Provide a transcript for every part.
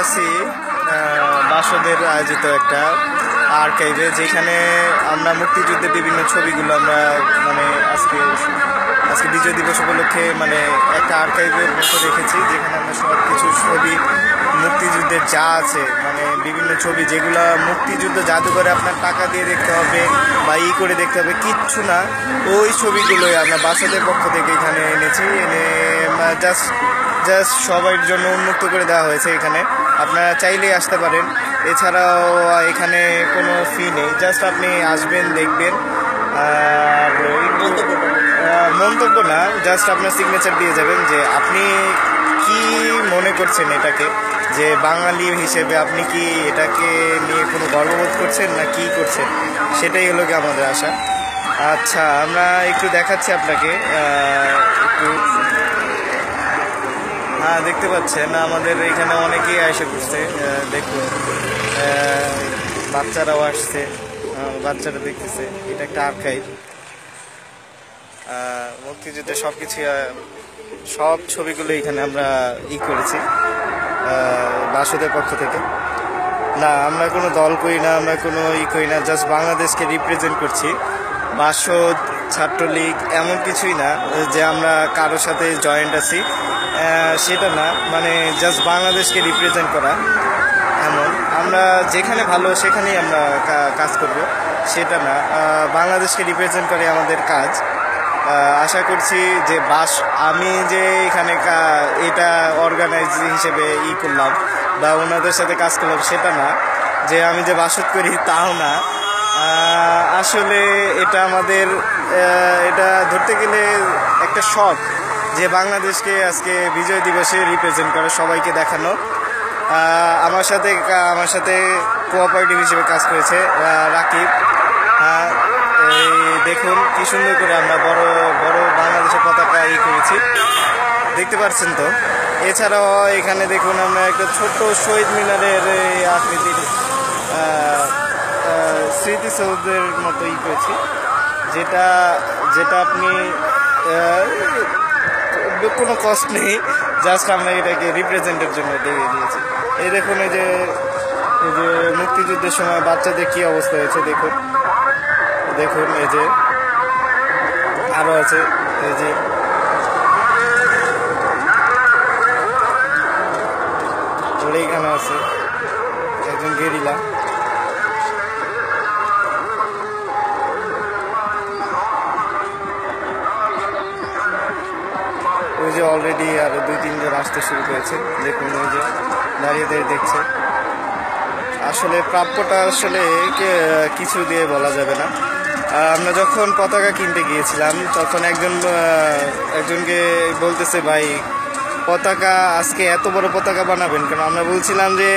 আছি বাসদের আয়োজিত একটা আর্কাইভে, যেখানে আমরা মুক্তিযুদ্ধের বিভিন্ন ছবিগুলো আমরা মানে আজকে বিজয় দিবস উপলক্ষে মানে একটা আর্কাইভের মতো রেখেছি, যেখানে আমরা সব কিছু ছবি মুক্তিযুদ্ধের যা আছে মানে বিভিন্ন ছবি যেগুলো মুক্তিযুদ্ধ জাদুঘরে আপনার টাকা দিয়ে দেখতে হবে বা করে দেখতে হবে, কিচ্ছু না, ওই ছবিগুলোই আমরা বাসদের পক্ষ থেকে এখানে এনেছি। এনে জাস্ট সবার জন্য উন্মুক্ত করে দেওয়া হয়েছে। এখানে আপনারা চাইলেই আসতে পারেন, এছাড়াও এখানে কোনো ফি নেই, জাস্ট আপনি আসবেন, দেখবেন, আর মন্তব্য না, জাস্ট আপনার সিগনেচার দিয়ে যাবেন যে আপনি কি মনে করছেন এটাকে, যে বাঙালি হিসেবে আপনি কি এটাকে নিয়ে কোনো গর্ববোধ করছেন না কি করছেন, সেটাই হলো কি আমাদের আশা। আচ্ছা, আমরা একটু দেখাচ্ছি আপনাকে, একটু দেখতে পাচ্ছেন আমাদের এখানে অনেকেই এসে করছে, দেখুন বাচ্চারাও আসছে, বাচ্চারা দেখতেছে। এটা একটা আর্কাইভ, মুক্তিযুদ্ধের সব ছবিগুলো এখানে আমরা করেছি বাসদের পক্ষ থেকে। না, আমরা কোনো দল করি না, আমরা কোনো করি না, জাস্ট বাংলাদেশকে রিপ্রেজেন্ট করছি। বাসদ, ছাত্রলীগ এমন কিছুই না যে আমরা কারোর সাথে জয়েন্ট আছি, সেটা না, মানে জাস্ট বাংলাদেশকে রিপ্রেজেন্ট করা এমন। আমরা যেখানে ভালো সেখানেই আমরা কাজ করব, সেটা না, বাংলাদেশকে রিপ্রেজেন্ট করে আমাদের কাজ। আশা করছি যে আমি যে এখানে এটা অর্গানাইজ হিসেবে করলাম বা ওনাদের সাথে কাজ করলাম, সেটা না, যে আমি যে বাসদ করি তাও না। আসলে এটা আমাদের এটা ধরতে গেলে একটা শখ, যে বাংলাদেশকে আজকে বিজয় দিবসে রিপ্রেজেন্ট করে সবাইকে দেখানো। আমার সাথে কোঅপারেটিভ হিসেবে কাজ করেছে রাকিব। এই দেখুন কি সুন্দর করে আমরা বড় বড় বাংলাদেশের পতাকা করেছি, দেখতে পাচ্ছেন তো। এছাড়াও এখানে দেখুন আমরা একটা ছোট্ট শহীদ মিনারের আকৃতির স্মৃতিসৌধের মতো করেছি, যেটা আপনি কোনো কষ্ট নেই, জাস্ট আমরা এটাকে রিপ্রেজেন্টের জন্য দিয়ে দিয়েছি। এই দেখুন, এই যে মুক্তিযুদ্ধের সময় বাচ্চাদের কী অবস্থা হয়েছে দেখুন, এই যে আরও আছে, এই যে এখানে আছে একজন গেরিলা। ওই যে অলরেডি আরো 2-3 জন আসতে শুরু করেছে, দেখুন ওই যে দাঁড়িয়ে দেখছে। আসলে প্রাপ্যটা আসলে কিছু দিয়ে বলা যাবে না। আমরা যখন পতাকা কিনতে গিয়েছিলাম তখন একজনকে বলতেছে, ভাই পতাকা আজকে এত বড় পতাকা বানাবেন কেন? আমরা বলছিলাম যে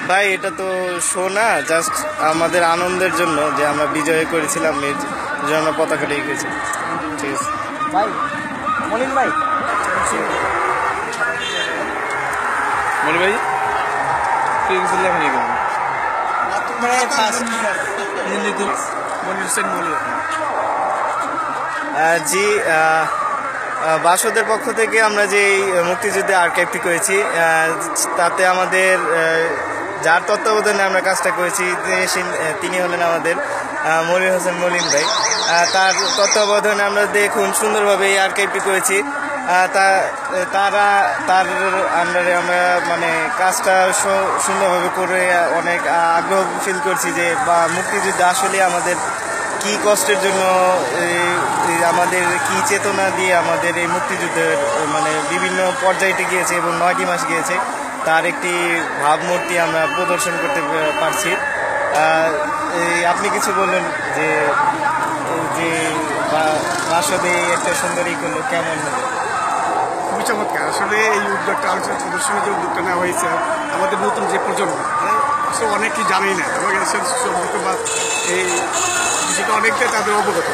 ভাই এটা তো শো না, জাস্ট আমাদের আনন্দের জন্য, যে আমরা বিজয় করেছিলাম, এই জন্য আমরা পতাকাটা করেছি। ঠিক আছে ভাই, মনিন ভাই, জি, বাসদের পক্ষ থেকে আমরা যে মুক্তিযুদ্ধে আর্কাইভটি করেছি, তাতে আমাদের যার তত্ত্বাবধানে আমরা কাজটা করেছি তিনি হলেন আমাদের মনির হোসেন মলিন ভাই। তার তত্ত্বাবধানে আমরা দেখুন সুন্দরভাবে এই আর্কাইভটি করেছি। তার আন্ডারে আমরা মানে কাজটা সুন্দরভাবে করে অনেক আগ্রহ ফিল করছি, যে বা মুক্তিযুদ্ধ আসলে আমাদের কি কষ্টের জন্য, আমাদের কি চেতনা দিয়ে আমাদের এই মুক্তিযুদ্ধের মানে বিভিন্ন পর্যায়টি গিয়েছে এবং 9টি মাস গিয়েছে, তার একটি ভাবমূর্তি আমরা প্রদর্শন করতে পারছি। আপনি কিছু বললেন যে বাসদে একটা সুন্দরী করলো, কেমন হলো? খুবই চমৎকার। আসলে এই উদ্যোগটা, আলোচনা প্রদর্শনের যে উদ্যোগটা নেওয়া হয়েছে, আমাদের নতুন যে প্রজন্ম আসলে অনেকেই জানেই না, এবং এই বিষয়টা অনেকটাই তাদের অবগত।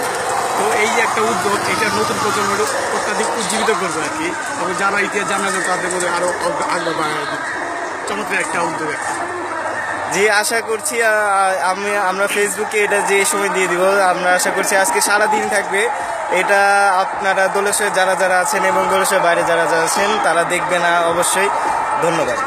তো এই যে একটা উদ্যোগ, এটা নতুন প্রজন্মের অত্যাধিক উজ্জীবিত করবে আর কি, এবং যারা ইতিহাস জানা যায় তাদের মধ্যে আরও আগ্রহ বাড়ায়। চমৎকার একটা উদ্যোগ। জি, আশা করছি আমরা ফেসবুকে এটা যে সময় দিয়ে দিব, আমরা আশা করছি আজকে সারাদিন থাকবে এটা। আপনারা দোলেশ্বরে যারা আছেন এবং দোলেশ্বরের বাইরে যারা আছেন তারা দেখবেন অবশ্যই। ধন্যবাদ।